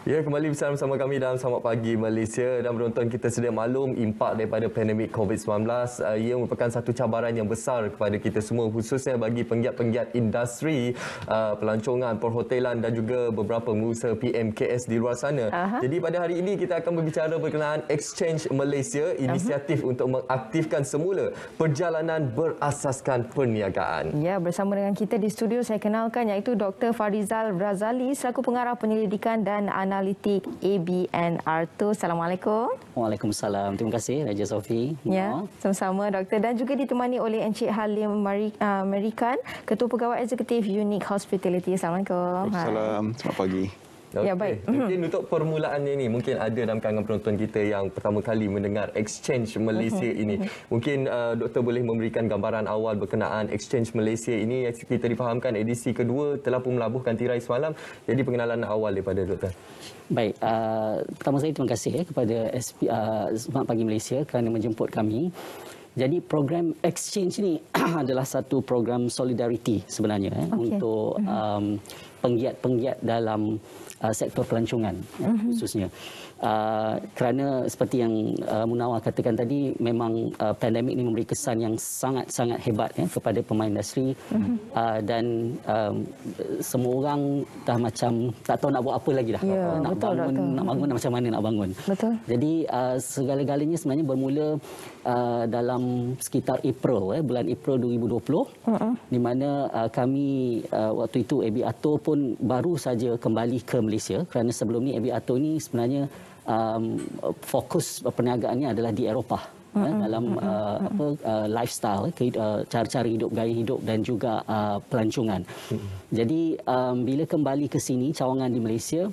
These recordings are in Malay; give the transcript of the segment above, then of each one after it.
Ya, kembali bersama kami dalam Selamat Pagi Malaysia. Dan penonton, kita sedia maklum impak daripada pandemik COVID-19 ia merupakan satu cabaran yang besar kepada kita semua, khususnya bagi penggiat-penggiat industri pelancongan, perhotelan dan juga beberapa pengusaha PMKS di luar sana. Jadi pada hari ini kita akan berbicara berkenaan Exchange Malaysia, inisiatif untuk mengaktifkan semula perjalanan berasaskan perniagaan. Ya, bersama dengan kita di studio saya kenalkan iaitu Dr. Farizal Razali selaku pengarah penyelidikan dan analitik ABN ARTO. Assalamualaikum. Waalaikumsalam. Terima kasih Raja Sofi. Ya, sama-sama Doktor, dan juga ditemani oleh Encik Halim Merikan, Ketua Pegawai Eksekutif Unique Hospitality. Assalamualaikum. Waalaikumsalam. Selamat pagi. Okay. Ya, baik. Mungkin untuk permulaannya ini, mungkin ada dalam kalangan penonton kita yang pertama kali mendengar Exchange Malaysia ini. Mungkin Doktor boleh memberikan gambaran awal berkenaan Exchange Malaysia ini. Kita difahamkan edisi kedua telah pun melabuhkan tirai semalam. Jadi pengenalan awal daripada Doktor. Baik, pertama sekali terima kasih kepada Selamat Pagi Malaysia kerana menjemput kami. Jadi program Exchange ini adalah satu program solidariti sebenarnya untuk penggiat-penggiat dalam sektor pelancongan khususnya. Kerana seperti yang Munawar katakan tadi, memang pandemik ini memberi kesan yang sangat-sangat hebat kepada pemain industri dan semua orang dah macam tak tahu nak buat apa lagi dah. Ya, nak bangun macam mana nak bangun. Betul. Jadi segala-galanya sebenarnya bermula dalam sekitar April, bulan April 2020 di mana kami waktu itu ABN ARTO pun baru saja kembali ke Malaysia, kerana sebelum ni ABN ARTO ni sebenarnya fokus perniagaannya adalah di Eropah dalam lifestyle, cara-cara hidup, gaya hidup dan juga pelancongan. Jadi bila kembali ke sini, cawangan di Malaysia,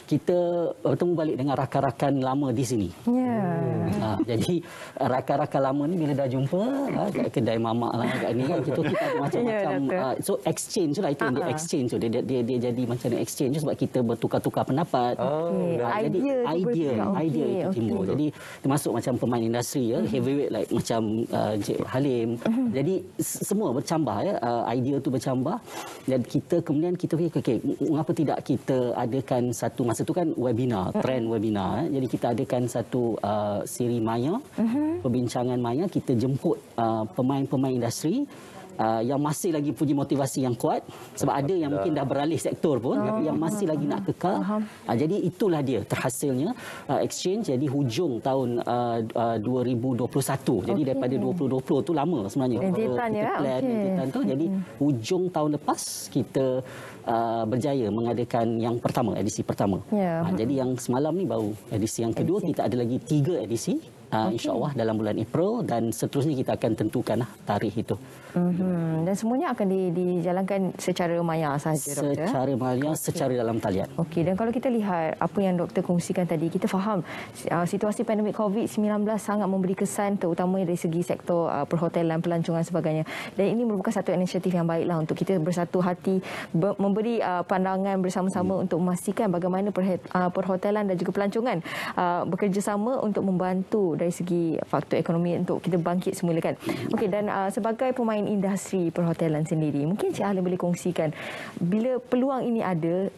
kita bertemu balik dengan rakan-rakan lama di sini. Jadi rakan-rakan lama ni bila dah jumpa kat kedai mamak lah kat ni, kita ada macam-macam. So exchange lah, itu yang dia exchange tu. Dia jadi macam exchange sebab kita bertukar-tukar pendapat. Jadi idea itu timbul. Jadi termasuk macam pemain industri heavyweight like macam Encik Halim. Jadi semua bercambah idea tu bercambah, dan kemudian kita fikir okey, mengapa tidak kita adakan satu, masa tu kan webinar, trend webinar. Jadi kita adakan satu siri maya, perbincangan maya, kita jemput pemain-pemain industri yang masih lagi punya motivasi yang kuat, sebab ada yang mungkin dah beralih sektor pun tapi yang masih lagi nak kekal. Jadi itulah dia terhasilnya exchange. Jadi hujung tahun 2021. Jadi daripada 2020 tu lama sebenarnya plan tu. Jadi hujung tahun lepas kita berjaya mengadakan yang pertama, edisi pertama. Jadi yang semalam ni baru edisi yang kedua. Kita ada lagi 3 edisi insya-Allah dalam bulan April, dan seterusnya kita akan tentukan tarikh itu. Dan semuanya akan dijalankan secara maya sahaja, Doktor? Secara maya, secara dalam talian. Okey, dan kalau kita lihat apa yang Doktor kongsikan tadi, kita faham situasi pandemik COVID-19 sangat memberi kesan, terutamanya dari segi sektor perhotelan, pelancongan sebagainya. Dan ini merupakan satu inisiatif yang baiklah untuk kita bersatu hati, memberi pandangan bersama-sama untuk memastikan bagaimana perhotelan dan juga pelancongan bekerjasama untuk membantu dari segi faktor ekonomi untuk kita bangkit semula kan. Okey, dan sebagai pemain industri perhotelan sendiri, mungkin Cik Halim boleh kongsikan bila peluang ini ada,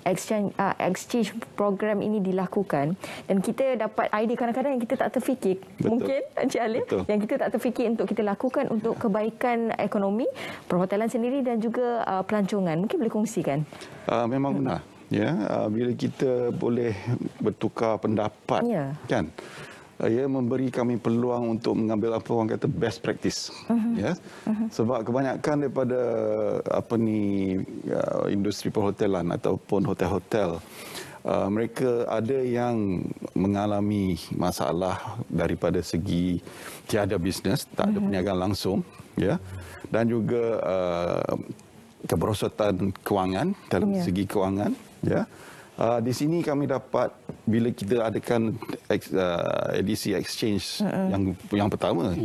exchange program ini dilakukan, dan kita dapat idea kadang-kadang yang kita tak terfikir. Mungkin Cik Halim yang kita tak terfikir untuk kita lakukan untuk kebaikan ekonomi perhotelan sendiri dan juga pelancongan. Mungkin boleh kongsikan. Memang benar. Bila kita boleh bertukar pendapat, kan, ia memberi kami peluang untuk mengambil apa orang kata best practice. Sebab kebanyakan daripada industri perhotelan ataupun hotel-hotel, mereka ada yang mengalami masalah daripada segi tiada bisnes, tak ada perniagaan langsung, dan juga keberosotan kewangan dalam segi kewangan, di sini kami dapat, bila kita adakan edisi exchange yang pertama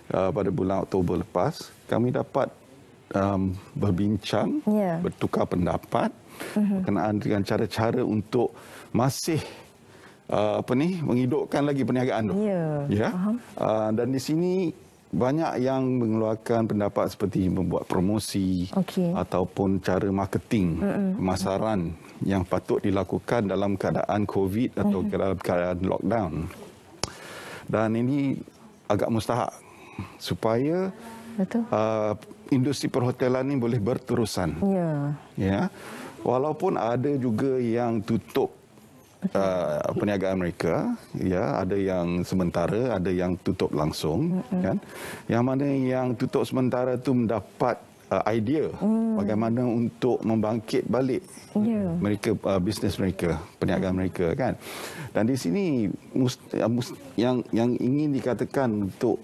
pada bulan Oktober lepas, kami dapat berbincang, bertukar pendapat berkenaan dengan cara-cara untuk masih menghidupkan lagi perniagaan tu. Dan di sini banyak yang mengeluarkan pendapat seperti membuat promosi ataupun cara marketing, pemasaran yang patut dilakukan dalam keadaan COVID atau dalam keadaan lockdown. Dan ini agak mustahak supaya industri perhotelan ini boleh berterusan. Ya. Walaupun ada juga yang tutup perniagaan mereka, ya, ada yang sementara, ada yang tutup langsung, kan. Yang mana yang tutup sementara tu mendapat idea bagaimana untuk membangkit balik mereka, bisnes mereka, perniagaan mereka, kan. Dan di sini yang ingin dikatakan untuk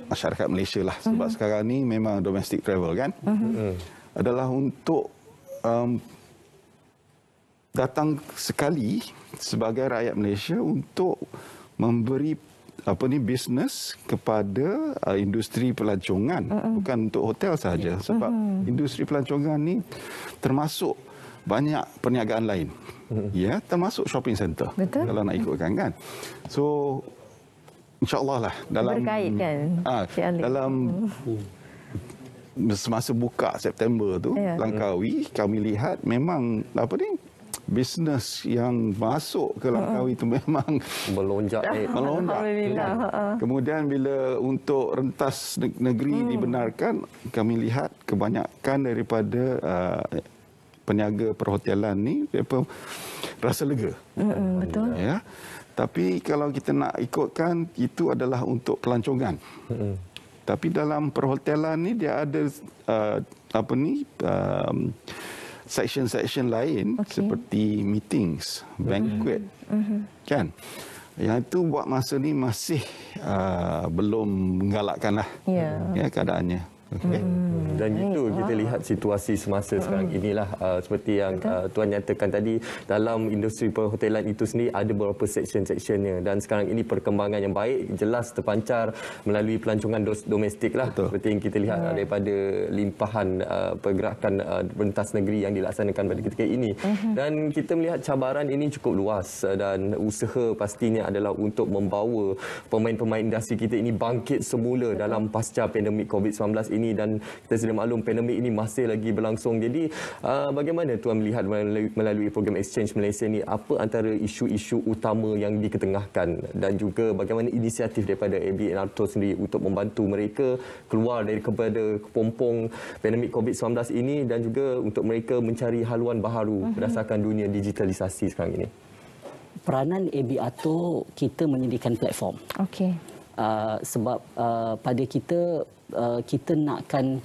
masyarakat Malaysia lah, sebab sekarang ni memang domestic travel, kan, adalah untuk datang sekali sebagai rakyat Malaysia untuk memberi bisnes kepada industri pelancongan, bukan untuk hotel sahaja, sebab industri pelancongan ni termasuk banyak perniagaan lain, ya, termasuk shopping center. Kalau nak ikutkan, kan. So insya-Allah lah dalam semasa buka September tu, Langkawi, kami lihat memang bisnes yang masuk ke Langkawi itu memang melonjak. Kemudian bila untuk rentas negeri dibenarkan, kami lihat kebanyakan daripada peniaga perhotelan ni rasa lega. Betul. Ya. Tapi kalau kita nak ikutkan, itu adalah untuk pelancongan. Tapi dalam perhotelan ni dia ada section-section lain seperti meetings, banquet, kan. Yang itu buat masa ni masih belum menggalakkan lah, ya, keadaannya. Dan itu kita lihat situasi semasa sekarang inilah, seperti yang Tuan nyatakan tadi, dalam industri perhotelan itu sendiri ada beberapa section-sectionnya, dan sekarang ini perkembangan yang baik jelas terpancar melalui pelancongan domestik lah. Seperti yang kita lihat daripada limpahan pergerakan rentas negeri yang dilaksanakan pada ketika ini. Dan kita melihat cabaran ini cukup luas, dan usaha pastinya adalah untuk membawa pemain-pemain industri kita ini bangkit semula dalam pasca pandemik COVID-19 ini. Dan kita sedia maklum pandemik ini masih lagi berlangsung. Jadi bagaimana Tuan melihat melalui program Exchange Malaysia ini, apa antara isu-isu utama yang diketengahkan, dan juga bagaimana inisiatif daripada ABN ARTO sendiri untuk membantu mereka keluar daripada kepompong pandemik COVID-19 ini, dan juga untuk mereka mencari haluan baharu berdasarkan dunia digitalisasi sekarang ini? Peranan ABN ARTO, kita menyediakan platform. Sebab pada kita nakkan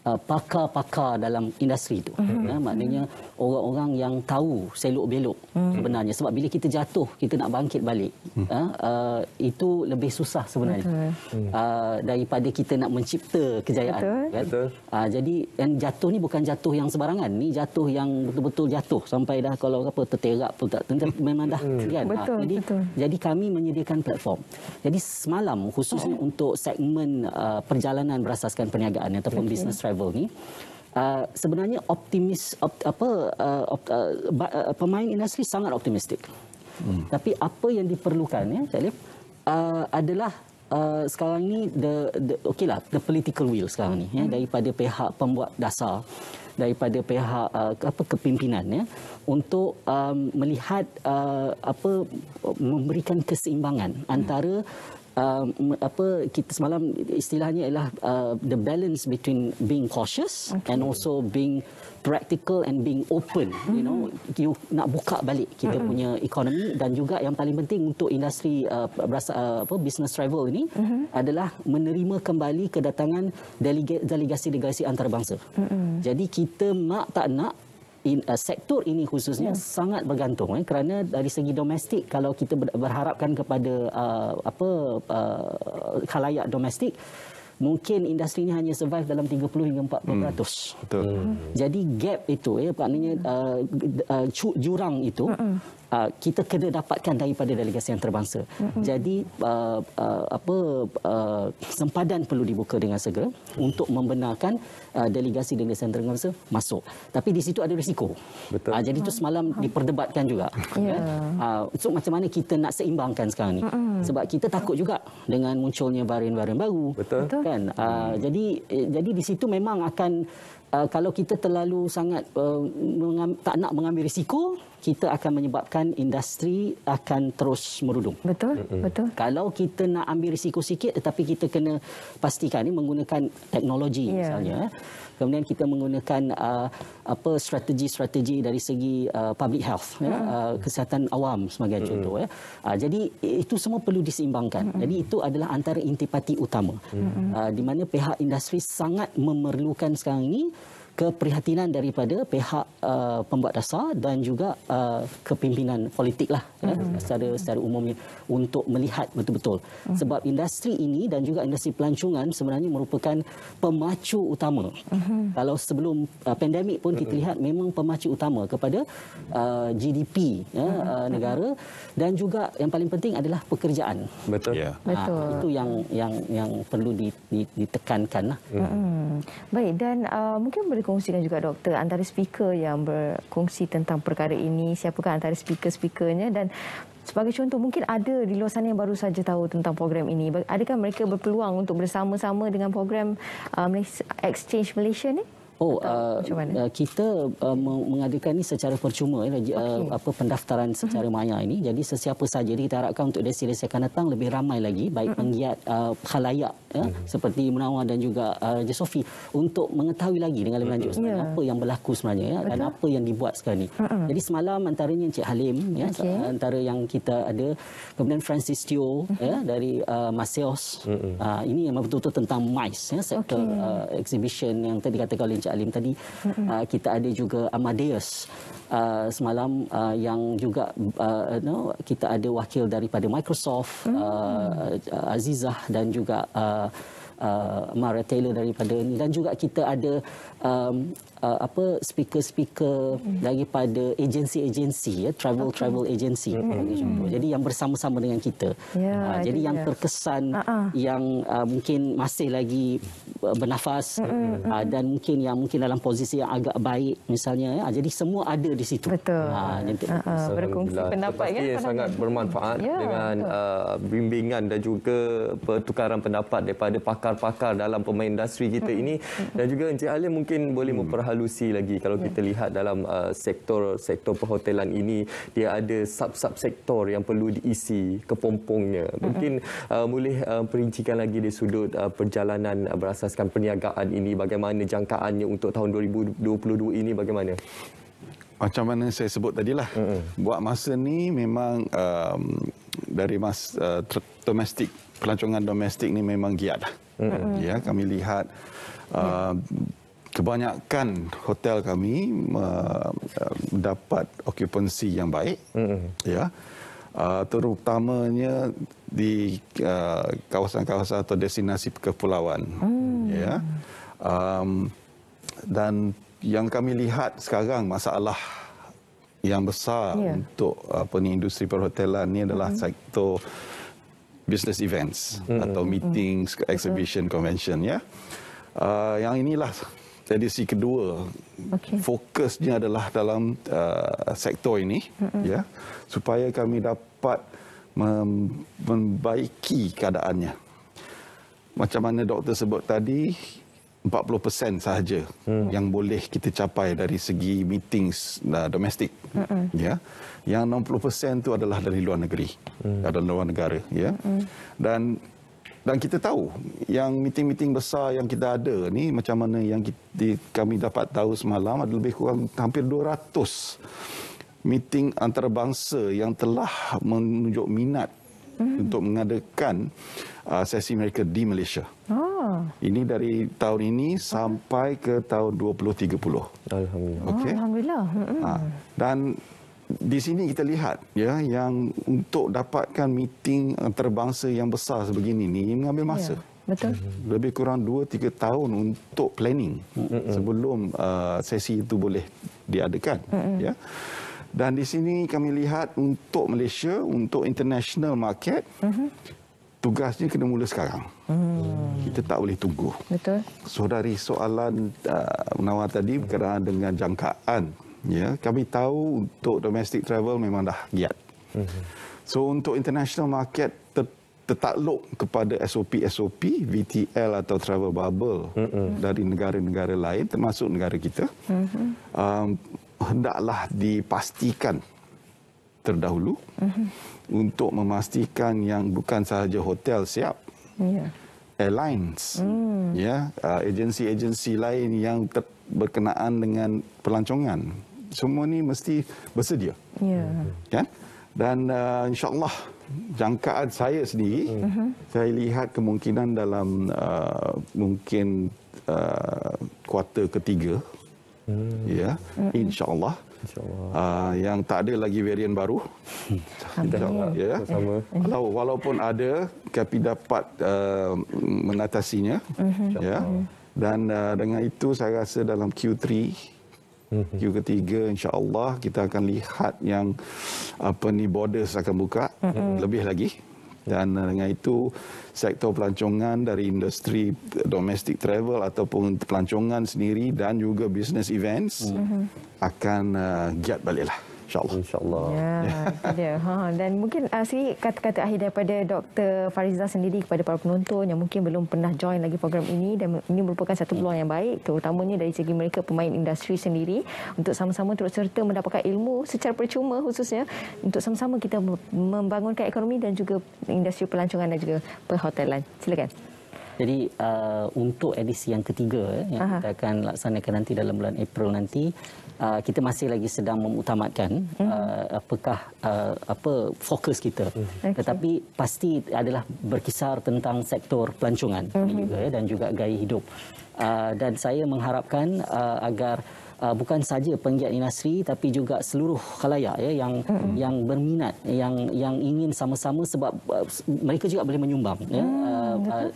pakar-pakar dalam industri itu. Maknanya orang-orang yang tahu selok-belok sebenarnya. Sebab bila kita jatuh, kita nak bangkit balik. Itu lebih susah sebenarnya. Daripada kita nak mencipta kejayaan. Kan? Jadi yang jatuh ni bukan jatuh yang sebarangan. Ni jatuh yang betul-betul jatuh. Sampai dah kalau terterak pun tak. Memang dah. Kan? Jadi kami menyediakan platform. Jadi semalam khususnya untuk segmen perjalanan berasaskan perniagaan ataupun business travel ni, sebenarnya pemain industri sangat optimistik. Tapi apa yang diperlukan, ya, Cik Alif, adalah sekarang ni the political will sekarang ni, ya, daripada pihak pembuat dasar, daripada pihak kepimpinan, ya, untuk melihat memberikan keseimbangan antara kita semalam istilahnya ialah the balance between being cautious and also being practical and being open. You nak buka balik kita punya ekonomi, dan juga yang paling penting untuk industri business travel ini adalah menerima kembali kedatangan delegasi-delegasi antarabangsa. Jadi kita nak tak nak, sektor ini khususnya sangat bergantung, kerana dari segi domestik, kalau kita berharapkan kepada khalayak domestik, mungkin industri ini hanya survive dalam 30 hingga 40%. Jadi gap itu, maknanya jurang itu kita kena dapatkan daripada delegasi antarabangsa. Jadi sempadan perlu dibuka dengan segera untuk membenarkan delegasi antarabangsa masuk. Tapi di situ ada risiko. Betul. Jadi itu semalam diperdebatkan juga. So macam mana kita nak seimbangkan sekarang ni? Sebab kita takut juga dengan munculnya varian-varian baru. Betul. Kan? Jadi di situ memang akan kalau kita terlalu sangat tak nak mengambil risiko, kita akan menyebabkan industri akan terus merudum. Betul. Kalau kita nak ambil risiko sikit, tetapi kita kena pastikan ini menggunakan teknologi misalnya. Kemudian kita menggunakan strategi-strategi dari segi public health, kesihatan awam sebagai contoh. Jadi itu semua perlu diseimbangkan. Jadi itu adalah antara intipati utama di mana pihak industri sangat memerlukan sekarang ini keprihatinan daripada pihak pembuat dasar dan juga kepimpinan politik lah secara umumnya untuk melihat betul-betul. Sebab industri ini dan juga industri pelancongan sebenarnya merupakan pemacu utama. Kalau sebelum pandemik pun kita lihat memang pemacu utama kepada GDP negara dan juga yang paling penting adalah pekerjaan. Betul. Itu yang perlu ditekankan lah. Baik, dan mungkin boleh kongsikan juga doktor antara speaker yang berkongsi tentang perkara ini, siapakah antara speaker-speakernya, dan sebagai contoh mungkin ada di luar sana yang baru saja tahu tentang program ini. Adakah mereka berpeluang untuk bersama-sama dengan program Exchange Malaysia ni? Kita mengadakan ini secara percuma, pendaftaran secara maya ini. Jadi sesiapa saja, kita harapkan untuk destinasi akan datang lebih ramai lagi, baik penggiat khalayak seperti Munawar dan juga Raja Sofi, untuk mengetahui lagi dengan lebih lanjut sebenarnya apa yang berlaku sebenarnya dan apa yang dibuat sekarang ni. Jadi semalam antaranya Encik Halim, antara yang kita ada, kemudian Francis Teo dari Maseos. Ini yang betul-betul tentang MICE, sektor exhibition yang tadi katakan oleh Encik Alim tadi. Kita ada juga Amadeus semalam yang juga kita ada wakil daripada Microsoft, Azizah dan juga Mara Taylor daripada ini, dan juga kita ada speaker-speaker daripada agensi-agensi, travel agency. Jadi yang bersama-sama dengan kita. Jadi yang terkesan, yang mungkin masih lagi bernafas dan mungkin dalam posisi yang agak baik misalnya. Jadi semua ada di situ. Betul. Berkongsi pendapat kan. Sangat bermanfaat dengan bimbingan dan juga pertukaran pendapat daripada pakar-pakar dalam pemain industri kita ini, dan juga Encik Halim mungkin boleh memperhalusi lagi kalau kita lihat dalam sektor perhotelan ini, dia ada sub sektor yang perlu diisi kepompongnya. Mungkin boleh perincikan lagi di sudut perjalanan berasaskan perniagaan ini, bagaimana jangkaannya untuk tahun 2022 ini, bagaimana? Macam mana saya sebut tadilah, buat masa ni memang dari domestik, pelancongan domestik ni memang giat lah. Kami lihat kebanyakan hotel kami mendapat okupansi yang baik, terutamanya di kawasan-kawasan atau destinasi kepulauan. Dan yang kami lihat sekarang, masalah yang besar untuk industri perhotelan ni adalah sektor business events atau meetings, exhibition, convention. Yang inilah edisi kedua. Fokusnya adalah dalam sektor ini, supaya kami dapat membaiki keadaannya. Macam mana doktor sebut tadi, 40% sahaja yang boleh kita capai dari segi meetings domestik. Yang 60% itu adalah dari luar negeri, dari luar negara. Dan kita tahu yang meeting-meeting besar yang kita ada ni, macam mana yang kami dapat tahu semalam, ada lebih kurang hampir 200 meeting antarabangsa yang telah menunjuk minat untuk mengadakan sesi mereka di Malaysia. Ini dari tahun ini sampai ke tahun 2030. Alhamdulillah. Alhamdulillah. Dan di sini kita lihat yang untuk dapatkan meeting antarabangsa yang besar sebegini ni mengambil masa. Betul. Lebih kurang 2-3 tahun untuk planning sebelum sesi itu boleh diadakan. Dan di sini kami lihat untuk Malaysia, untuk international market, tugasnya kena mula sekarang. Kita tak boleh tunggu. Betul. Saudari soalan Munawar tadi berkenaan dengan jangkaan. Ya, kami tahu untuk domestic travel memang dah giat. So untuk international market tertakluk kepada SOP VTL atau travel bubble dari negara-negara lain termasuk negara kita. Hendaklah dipastikan terdahulu untuk memastikan yang bukan sahaja hotel siap, airlines, agensi-agensi lain yang berkenaan dengan pelancongan, semua ni mesti bersedia, kan? Dan insya-Allah jangkaan saya sendiri, saya lihat kemungkinan dalam mungkin kuarter ketiga. Insya-Allah. Yang tak ada lagi varian baru. Ya. Walaupun ada, kami dapat mengatasinya. Ya. Dan dengan itu saya rasa dalam Q3, Q ketiga, insya-Allah kita akan lihat yang borders akan buka lebih lagi. Dan dengan itu sektor pelancongan dari industri domestic travel ataupun pelancongan sendiri dan juga business events akan giat baliklah, insya-Allah. InsyaAllah. Ya, itu dia. Dan mungkin sikit kata-kata akhir daripada Dr. Farizal sendiri kepada para penonton yang mungkin belum pernah join lagi program ini, dan ini merupakan satu peluang yang baik terutamanya dari segi mereka pemain industri sendiri untuk sama-sama turut serta mendapatkan ilmu secara percuma, khususnya untuk sama-sama kita membangunkan ekonomi dan juga industri pelancongan dan juga perhotelan. Silakan. Jadi untuk edisi yang ketiga yang kita akan laksanakan nanti dalam bulan April nanti, kita masih lagi sedang memutamakan apa fokus kita. Tetapi pasti adalah berkisar tentang sektor pelancongan juga, dan juga gaya hidup. Dan saya mengharapkan agar bukan saja penggiat industri tapi juga seluruh khalayak yang berminat, yang ingin sama-sama, sebab mereka juga boleh menyumbang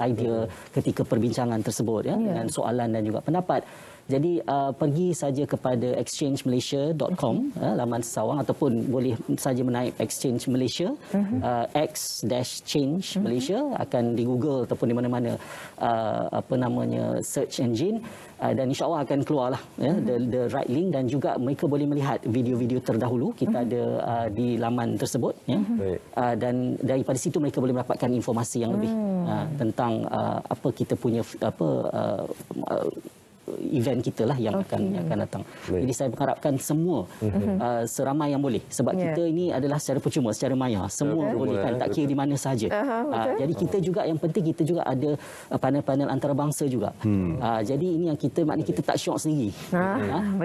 idea ketika perbincangan tersebut dengan soalan dan juga pendapat. Jadi pergi saja kepada exchangemalaysia.com, laman sesawang, ataupun boleh saja menaip Exchange Malaysia, X-Change Malaysia, akan di Google ataupun di mana-mana search engine, dan insya-Allah akan keluarlah the right link, dan juga mereka boleh melihat video-video terdahulu kita ada di laman tersebut, dan daripada situ mereka boleh mendapatkan informasi yang lebih tentang apa kita punya event kita lah yang akan datang. Jadi saya mengharapkan semua seramai yang boleh, sebab kita ini adalah secara percuma, secara maya, semua boleh kan, tak kira di mana sahaja. Jadi kita juga, yang penting kita juga ada panel-panel antarabangsa juga. Jadi ini yang kita, maknanya kita tak syok sendiri.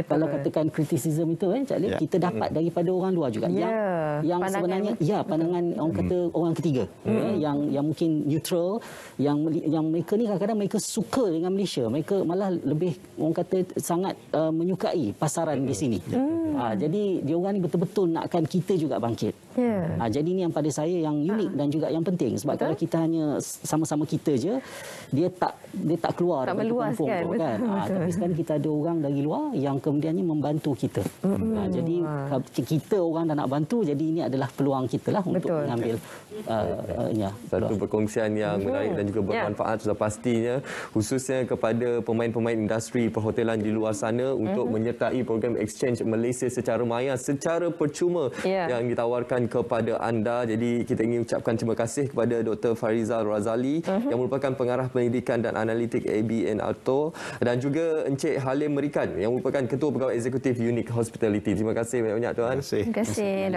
Kalau katakan kritisism itu kita dapat daripada orang luar juga, yang sebenarnya pandangan orang kata orang ketiga, yang mungkin neutral, yang mereka ni kadang-kadang mereka suka dengan Malaysia, mereka malah lebih orang kata sangat menyukai pasaran di sini. Jadi diorang ni betul-betul nakkan kita juga bangkit. Jadi ini yang pada saya yang unik dan juga yang penting, sebab kalau kita hanya sama-sama kita je, dia tak keluar, tak meluas kan. Tapi sekarang kita ada orang dari luar yang kemudiannya membantu kita. Jadi kita orang dah nak bantu, jadi ini adalah peluang kita lah untuk mengambil satu perkongsian yang menarik dan juga bermanfaat sudah pastinya, khususnya kepada pemain-pemain industri perhotelan di luar sana untuk menyertai program Exchange Malaysia secara maya, secara percuma yang ditawarkan kepada anda. Jadi kita ingin ucapkan terima kasih kepada Dr. Farizal Razali yang merupakan pengarah pendidikan dan analitik ABN ARTO, dan juga Encik Halim Merikan yang merupakan Ketua Pegawai Eksekutif Unique Hospitality. Terima kasih banyak-banyak tuan. Terima kasih.